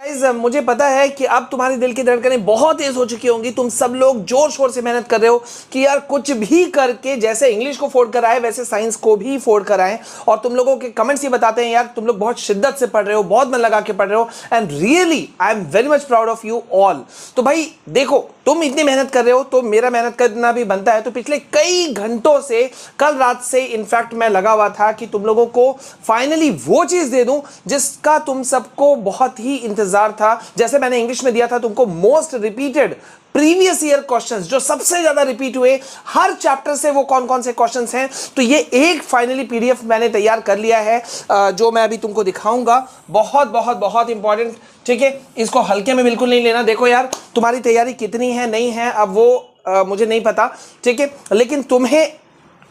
Guys मुझे पता है कि अब तुम्हारी दिल की धड़कनें बहुत तेज हो चुकी होंगी। तुम सब लोग जोर शोर से मेहनत कर रहे हो कि यार कुछ भी करके जैसे इंग्लिश को फोड़ कर आए वैसे साइंस को भी फोड़ कर आए। और तुम लोगों के कमेंट्स ये बताते हैं यार तुम लोग बहुत शिद्दत से पढ़ रहे हो, बहुत मन लगा के पढ़ रहे हो, and really I am very much proud of you all. तो भाई देखो, तुम इतनी मेहनत कर रहे हो तो मेरा मेहनत करना भी बनता है। तो पिछले कई घंटों से, कल रात से इनफैक्ट मैं लगा हुआ था कि तुम लोगों को फाइनली वो चीज दे दूं जिसका तुम सबको बहुत ही इंतजार था। जैसे मैंने इंग्लिश में दिया था तुमको most repeated previous year questions, जो सबसे ज्यादा रिपीट हुए हर चैप्टर से, वो कौन कौन से क्वेश्चंस हैं। तो ये एक फाइनली पीडीएफ मैंने तैयार कर लिया है जो मैं अभी तुमको दिखाऊंगा। बहुत बहुत बहुत इंपॉर्टेंट, ठीक है। इसको हल्के में बिल्कुल नहीं लेना। देखो यार तुम्हारी तैयारी कितनी है नहीं है अब वो मुझे नहीं पता, ठीक है, लेकिन तुम्हें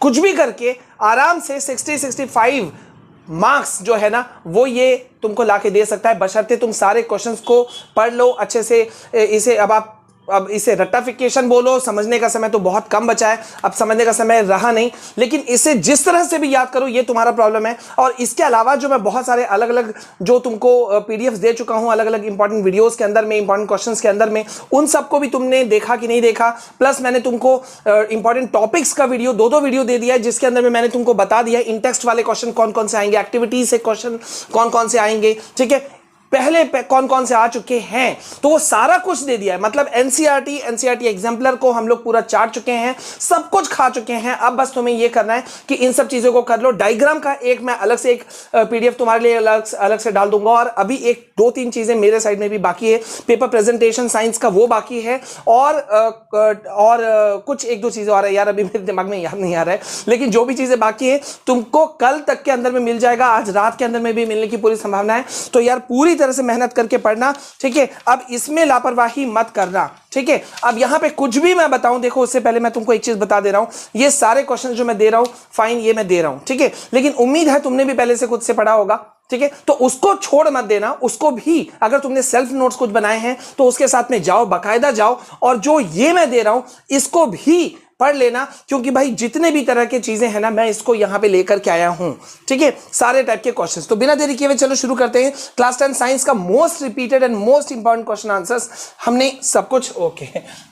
कुछ भी करके आराम से 60-65 मार्क्स जो है ना वो ये तुमको लाके दे सकता है, बशर्ते तुम सारे क्वेश्चंस को पढ़ लो अच्छे से। इसे अब इसे रट्टाफिकेशन बोलो, समझने का समय तो बहुत कम बचा है, अब समझने का समय रहा नहीं, लेकिन इसे जिस तरह से भी याद करो ये तुम्हारा प्रॉब्लम है। और इसके अलावा जो मैं बहुत सारे अलग अलग जो तुमको पीडीएफ्स दे चुका हूं अलग अलग इंपॉर्टेंट वीडियोस के अंदर में, इंपॉर्टेंट क्वेश्चंस के अंदर में, उन सबको भी तुमने देखा कि नहीं देखा। प्लस मैंने तुमको इंपॉर्टेंट टॉपिक्स का वीडियो, दो वीडियो दे दिया है जिसके अंदर में मैंने तुमको बता दिया इन टेक्स्ट वाले क्वेश्चन कौन कौन से आएंगे, एक्टिविटी से क्वेश्चन कौन कौन से आएंगे, ठीक है, पहले कौन कौन से आ चुके हैं। तो वो सारा कुछ दे दिया है। मतलब एनसीईआरटी एग्जाम्पलर को हम लोग पूरा चाट चुके हैं, सब कुछ खा चुके हैं। अब बस तुम्हें ये करना है कि इन सब चीजों को कर लो। डायग्राम का एक मैं अलग से एक पीडीएफ तुम्हारे लिए अलग से डाल दूंगा। और अभी एक 2-3 चीजें मेरे साइड में भी बाकी है। पेपर प्रेजेंटेशन साइंस का वो बाकी है, और कुछ 1-2 चीजें आ रही है यार, अभी मेरे दिमाग में याद नहीं आ रहा है, लेकिन जो भी चीजें बाकी है तुमको कल तक के अंदर में मिल जाएगा। आज रात के अंदर में भी मिलने की पूरी संभावना है। तो यार पूरी तरह से मेहनत करके पढ़ना, ठीक है। अब इसमें लापरवाही मत करना, ठीक है। अब यहां पे कुछ भी मैं बताऊं, देखो उससे पहले मैं तुमको एक चीज बता दे रहा हूं। ये सारे क्वेश्चन जो मैं दे रहा हूं, फाइन, ये मैं दे रहा हूं, ठीक है, लेकिन उम्मीद है तुमने भी पहले से खुद से पढ़ा होगा, ठीक है। तो उसको छोड़ मत देना, उसको भी अगर तुमने सेल्फ नोट्स कुछ बनाए हैं तो उसके साथ में जाओ, बाकायदा जाओ, और जो ये मैं दे रहा हूं इसको भी पढ़ लेना, क्योंकि भाई जितने भी तरह की चीजें हैं ना मैं इसको यहां पे लेकर के आया हूं, ठीक है, सारे टाइप के क्वेश्चंस। तो बिना देरी किए हुए चलो शुरू करते हैं। क्लास 10 साइंस का most repeated and most important question answers हमने सब कुछ, ओके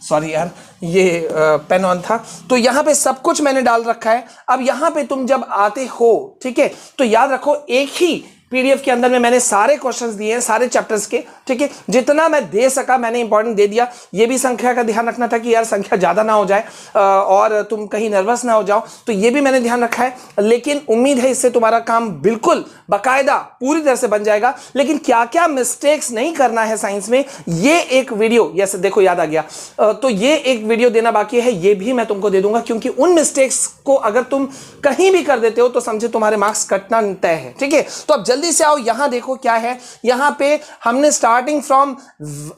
सॉरी यार ये पेन ऑन था, तो यहां पे सब कुछ मैंने डाल रखा है। अब यहां पे तुम जब आते हो, ठीक है, तो याद रखो एक ही पीडीएफ के अंदर में मैंने सारे क्वेश्चंस दिए हैं सारे चैप्टर्स के, ठीक है, जितना मैं दे सका मैंने इंपॉर्टेंट दे दिया। ये भी संख्या का ध्यान रखना था कि यार संख्या ज्यादा ना हो जाए और तुम कहीं नर्वस ना हो जाओ, तो ये भी मैंने ध्यान रखा है। लेकिन उम्मीद है इससे तुम्हारा काम बिल्कुल बाकायदा पूरी तरह से बन जाएगा। लेकिन क्या क्या मिस्टेक्स नहीं करना है साइंस में, ये एक वीडियो, यस देखो याद आ गया, तो ये एक वीडियो देना बाकी है, ये भी मैं तुमको दे दूंगा, क्योंकि उन मिस्टेक्स को अगर तुम कहीं भी कर देते हो तो समझे तुम्हारे मार्क्स कटना तय है, ठीक है। तो अब जल्दी से आओ, यहां देखो क्या है। यहां पे हमने starting from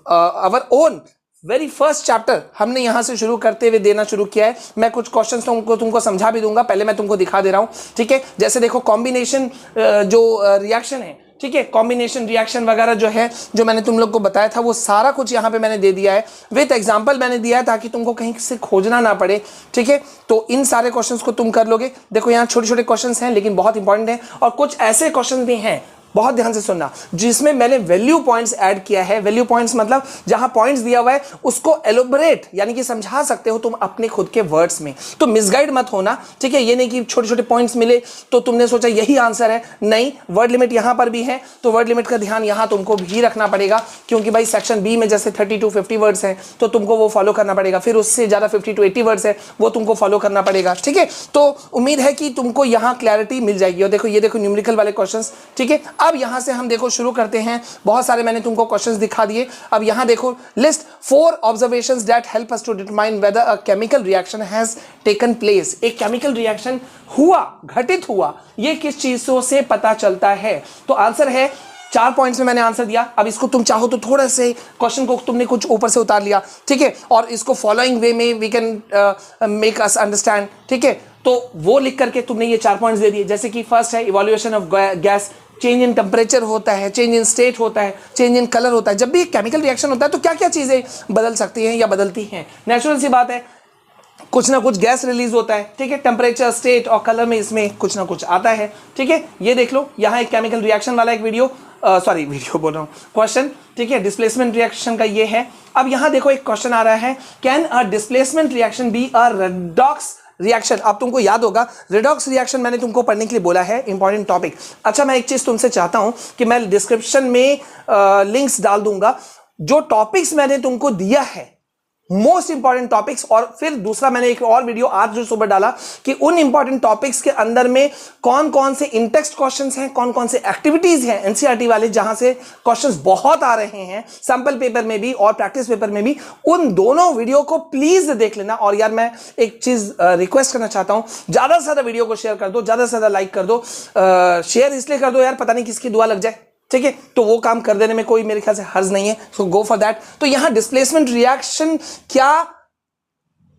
our own very first chapter हमने यहां से शुरू करते हुए देना शुरू किया है। मैं कुछ क्वेश्चंस तुमको समझा भी दूंगा, पहले मैं तुमको दिखा दे रहा हूं, ठीक है। जैसे देखो कॉम्बिनेशन जो रिएक्शन है, ठीक है, कॉम्बिनेशन रिएक्शन वगैरह जो है, जो मैंने तुम लोग को बताया था वो सारा कुछ यहाँ पे मैंने दे दिया है। विद एग्जांपल मैंने दिया है ताकि तुमको कहीं से खोजना ना पड़े, ठीक है। तो इन सारे क्वेश्चंस को तुम कर लोगे। देखो यहाँ छोटे छोटे क्वेश्चंस हैं लेकिन बहुत इंपॉर्टेंट हैं, और कुछ ऐसे क्वेश्चन भी हैं, बहुत ध्यान से सुनना, जिसमें मैंने वैल्यू पॉइंट्स ऐड किया है। वैल्यू पॉइंट्स मतलब जहां पॉइंट्स दिया हुआ है उसको एलोबरेट यानी कि समझा सकते हो तुम अपने खुद के वर्ड्स में। तो मिसगाइड मत होना, ठीक है। ये नहीं कि छोटे छोटे पॉइंट्स मिले तो तुमने सोचा यही आंसर है, नहीं। वर्ड लिमिट यहां पर भी है तो वर्ड लिमिट का ध्यान यहां तुमको भी रखना पड़ेगा, क्योंकि भाई सेक्शन बी में जैसे 30-50 वर्ड्स हैं तो तुमको वो फॉलो करना पड़ेगा। फिर उससे ज्यादा 50-80 वर्ड्स है वो तुमको फॉलो करना पड़ेगा, ठीक है। तो उम्मीद है कि तुमको यहां क्लैरिटी मिल जाएगी। और देखो ये देखो न्यूमेरिकल वाले क्वेश्चंस, ठीक है। अब यहां से हम देखो शुरू करते हैं। बहुत सारे मैंने तुमको क्वेश्चंस दिखा दिए। अब यहां देखो, list 4 observations that help us to determine whether a chemical reaction has taken place. एक केमिकल रिएक्शन हुआ, घटित हुआ, ये किस चीजों से पता चलता है। तो आंसर है 4 पॉइंट्स में मैंने आंसर दिया। अब इसको तुम चाहो तो थोड़ा से क्वेश्चन को तुमने कुछ ऊपर से उतार लिया, ठीक है, और इसको फॉलोइंग वे में we can make us understand, ठीक है। तो वो लिख करके तुमने ये 4 पॉइंट्स दे दिए। जैसे कि फर्स्ट है evolution of gas, change in temperature होता है, चेंज इन स्टेट होता है, चेंज इन कलर होता है। जब भी एक केमिकल रिएक्शन होता है तो क्या क्या चीजें बदल सकती हैं या बदलती हैं। नेचुरल सी बात है, कुछ ना कुछ गैस रिलीज होता है, ठीक है, टेम्परेचर, स्टेट और कलर में इसमें कुछ ना कुछ आता है, ठीक है। ये देख लो, यहाँ एक केमिकल रिएक्शन वाला एक वीडियो सॉरी वीडियो बोल रहा हूँ, क्वेश्चन, ठीक है, डिस्प्लेसमेंट रिएक्शन का ये है। अब यहां देखो एक क्वेश्चन आ रहा है, can a displacement reaction be a redox reaction. अब तुमको याद होगा रेडॉक्स रिएक्शन मैंने तुमको पढ़ने के लिए बोला है, इंपॉर्टेंट टॉपिक। अच्छा, मैं एक चीज तुमसे चाहता हूं कि मैं डिस्क्रिप्शन में लिंक्स डाल दूंगा, जो टॉपिक्स मैंने तुमको दिया है, मोस्ट इंपॉर्टेंट टॉपिक्स, और फिर दूसरा मैंने एक और वीडियो आज जो सुबह डाला कि उन इंपॉर्टेंट टॉपिक्स के अंदर में कौन कौन से इंटेक्स्ट क्वेश्चंस हैं, कौन कौन से एक्टिविटीज हैं एनसीईआरटी वाले, जहां से क्वेश्चंस बहुत आ रहे हैं सैंपल पेपर में भी और प्रैक्टिस पेपर में भी। उन दोनों वीडियो को प्लीज देख लेना। और यार मैं एक चीज रिक्वेस्ट करना चाहता हूं, ज्यादा से ज्यादा वीडियो को शेयर कर दो, ज्यादा से ज्यादा लाइक कर दो। शेयर इसलिए कर दो यार, पता नहीं किसकी दुआ लग जाए, ठीक है, तो वो काम कर देने में कोई मेरे ख्याल से हर्ज नहीं है, सो गो फॉर दैट। तो यहां डिस्प्लेसमेंट रिएक्शन क्या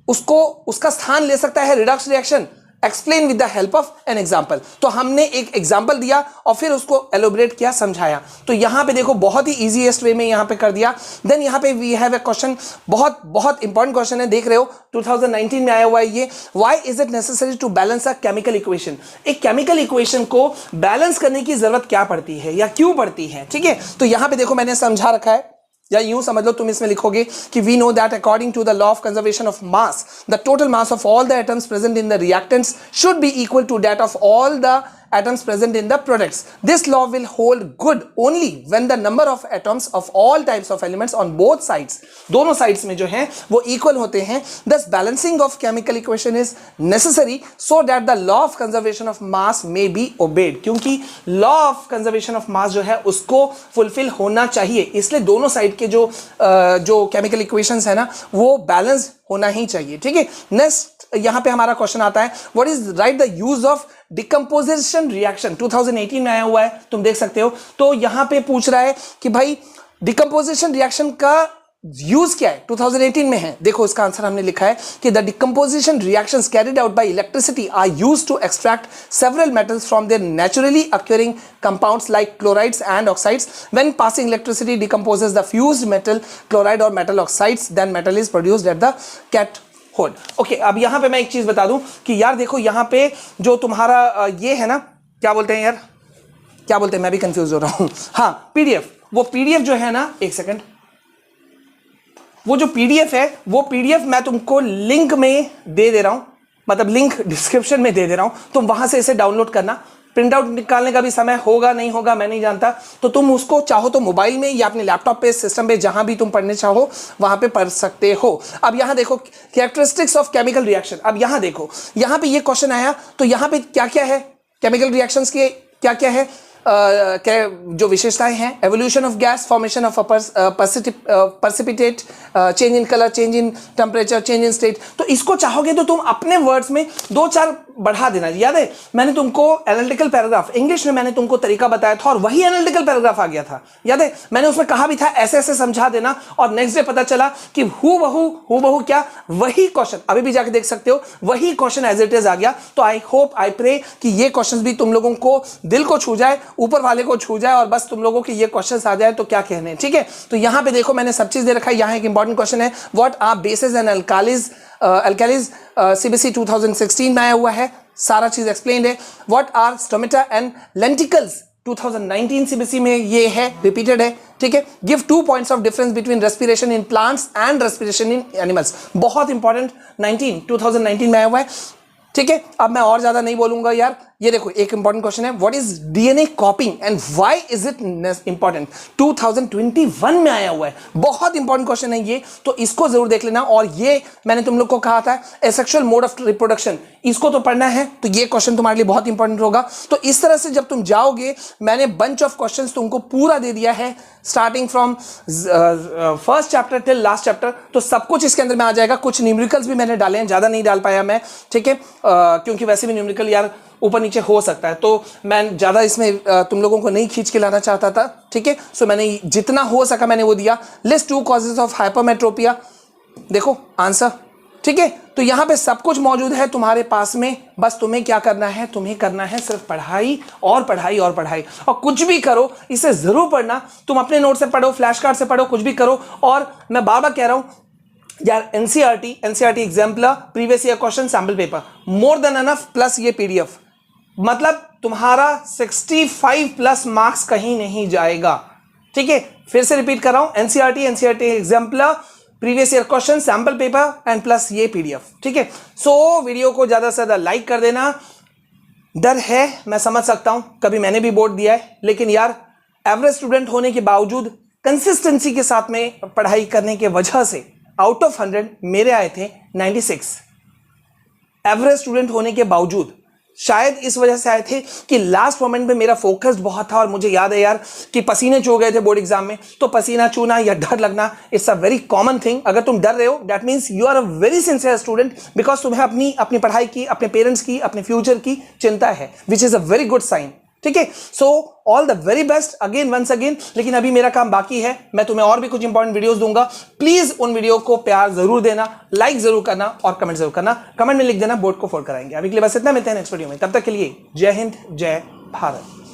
उसको उसका स्थान ले सकता है Redux reaction? Explain with the help of an example. तो हमने एक एग्जाम्पल दिया और फिर उसको एलोबरेट किया, समझाया। तो यहां पे देखो बहुत ही इजीएस्ट वे में यहां पे कर दिया। देन यहां पे वी हैव ए क्वेश्चन, बहुत बहुत इंपॉर्टेंट क्वेश्चन है, देख रहे हो 2019 में आया हुआ है ये। Why is it necessary to balance a chemical equation? एक केमिकल इक्वेशन को बैलेंस करने की जरूरत क्या पड़ती है या क्यों पड़ती है, ठीक है। तो यहां पे देखो मैंने समझा रखा है, या यूं समझ लो, तुम इसमें लिखोगे कि we know that according to the law of conservation of mass the total mass of all the atoms present in the reactants should be equal to that of all the atoms present in the products. This law will hold good only when the number of atoms of all types of elements on both sides, दोनों sides में जो हैं वो equal होते हैं. Thus balancing of chemical equation is necessary so that the law of conservation of mass may be obeyed. क्योंकि law of conservation of mass जो है उसको fulfill होना चाहिए, इसलिए दोनों side के जो chemical equations है ना वो balance होना ही चाहिए, ठीक है. नेक्स्ट यहां पे हमारा क्वेश्चन आता है, what is right the use of decomposition reaction. 2018 में आया हुआ है, तुम देख सकते हो. तो यहां पे पूछ रहा है कि भाई डिकम्पोजिशन रिएक्शन का यूज क्या है, 2018 में है. देखो इसका आंसर हमने लिखा है कि the decomposition reactions carried out by electricity are used to extract several metals from their naturally occurring compounds like chlorides and oxides. When passing electricity decomposes the fused metal chloride और metal oxides, then metal is produced at the cathode. Okay, अब यहां पे मैं एक चीज बता दूं कि यार देखो यहां पे जो तुम्हारा ये है ना, क्या बोलते हैं यार, क्या बोलते हैं, मैं भी कंफ्यूज हो रहा हूं. हाँ, पीडीएफ. वो पीडीएफ जो है ना, एक सेकंड, वो जो पीडीएफ है वो पीडीएफ मैं तुमको लिंक में दे रहा हूं, मतलब लिंक डिस्क्रिप्शन में दे रहा हूं. तुम वहां से इसे डाउनलोड करना. प्रिंट आउट निकालने का भी समय होगा नहीं होगा मैं नहीं जानता, तो तुम उसको चाहो तो मोबाइल में या अपने लैपटॉप पे, सिस्टम पे, जहां भी तुम पढ़ने चाहो वहां पे पढ़ सकते हो. अब यहां देखो कैरेक्टरिस्टिक्स ऑफ केमिकल रिएक्शन. अब यहां देखो, यहां पे ये क्वेश्चन आया तो यहां पे क्या क्या है, केमिकल रिएक्शंस के क्या क्या है, जो विशेषताएं हैं. Evolution of gas, formation of precipitate, change in colour, change in temperature, change in state. तो इसको चाहोगे तो तुम अपने वर्ड्स में 2-4 बढ़ा देना. याद है मैंने तुमको एनालिटिकल पैराग्राफ इंग्लिश में मैंने तुमको तरीका बताया था और वही एनालिटिकल पैराग्राफ आ गया था. याद है मैंने उसमें कहा भी था ऐसे ऐसे समझा देना, और नेक्स्ट डे पता चला कि हू बहू क्या वही क्वेश्चन, अभी भी जाके देख सकते हो, वही क्वेश्चन एज इट इज आ गया. तो आई होप, आई प्रे कि ये क्वेश्चन भी तुम लोगों को दिल को छू जाए, ऊपर वाले को छू जाए, और बस तुम लोगों के ये क्वेश्चन आ जाए तो क्या कहने. ठीक है, तो यहां पे देखो मैंने सब चीज दे रखा है. यहां एक इंपॉर्टेंट क्वेश्चन है, what are bases and alkalis. CBSE 2016 में आया हुआ है, सारा चीज एक्सप्लेन्ड है. What are stomata and lenticels, 2019 CBSE में ये है, रिपीटेड है. ठीक है, give 2 points of difference between respiration in plants and respiration in animals. बहुत इंपॉर्टेंट, 2019 में आया हुआ है. ठीक है, अब मैं और ज्यादा नहीं बोलूंगा यार. ये देखो एक इंपॉर्टेंट क्वेश्चन है, what is DNA कॉपिंग and why is it important. 2021 में आया हुआ है, बहुत इंपॉर्टेंट क्वेश्चन है ये, तो इसको जरूर देख लेना. और ये मैंने तुम लोग को कहा था एसेक्सुअल मोड ऑफ रिप्रोडक्शन, इसको तो पढ़ना है, तो ये क्वेश्चन तुम्हारे लिए बहुत इंपॉर्टेंट होगा. तो इस तरह से जब तुम जाओगे, मैंने बंच ऑफ क्वेश्चंस तुमको पूरा दे दिया है, starting from first chapter till last chapter. तो सब कुछ इसके अंदर में आ जाएगा. कुछ न्यूमेरिकल्स भी मैंने डाले हैं, ज्यादा नहीं डाल पाया मैं. ठीक है, क्योंकि वैसे भी न्यूमेरिकल यार ऊपर नीचे हो सकता है, तो मैं ज्यादा इसमें तुम लोगों को नहीं खींच के लाना चाहता था. ठीक है, सो मैंने जितना हो सका मैंने वो दिया. लिस्ट 2 कॉजेज ऑफ हाइपरमेट्रोपिया, देखो आंसर. ठीक है, तो यहां पे सब कुछ मौजूद है तुम्हारे पास में. बस तुम्हें क्या करना है, तुम्हें करना है सिर्फ पढ़ाई और पढ़ाई और पढ़ाई. और कुछ भी करो, इसे जरूर पढ़ना. तुम अपने नोट से पढ़ो, फ्लैश कार्ड से पढ़ो, कुछ भी करो. और मैं बार बार कह रहा हूं यार, NCERT exemplar, previous year question, sample paper, more than enough, plus ये पीडीएफ. मतलब तुम्हारा 65 प्लस मार्क्स कहीं नहीं जाएगा। ठीक है, फिर से रिपीट कर रहा हूं, NCERT exemplar, previous year question, sample paper and plus ये पीडीएफ। ठीक है, सो वीडियो को ज्यादा से ज्यादा लाइक कर देना। डर है, मैं समझ सकता हूं, कभी मैंने भी बोर्ड दिया है, लेकिन यार एवरेज स्टूडेंट होने के बावजूद कंसिस्टेंसी के साथ में पढ़ाई करने के वजह से आउट ऑफ 100 मेरे आए थे 96। एवरेज स्टूडेंट होने के बावजूद शायद इस वजह से आए थे कि लास्ट मोमेंट में मेरा फोकस बहुत था, और मुझे याद है यार कि पसीने चू गए थे बोर्ड एग्जाम में। तो पसीना चूना या डर लगना it's a very common thing. अगर तुम डर रहे हो that means you are a very sincere student, because तुम्हें अपनी पढ़ाई की, अपने पेरेंट्स की, अपने फ्यूचर की चिंता है, which is a very good sign. ठीक है, so all the very best again once again. लेकिन अभी मेरा काम बाकी है, मैं तुम्हें और भी कुछ इंपॉर्टेंट वीडियोस दूंगा। प्लीज उन वीडियो को प्यार जरूर देना, लाइक जरूर करना और कमेंट जरूर करना। कमेंट में लिख देना बोर्ड को फोड़ कराएंगे। अभी के लिए बस इतना, मिलते हैं नेक्स्ट वीडियो में, तब तक के लिए जय हिंद, जय भारत।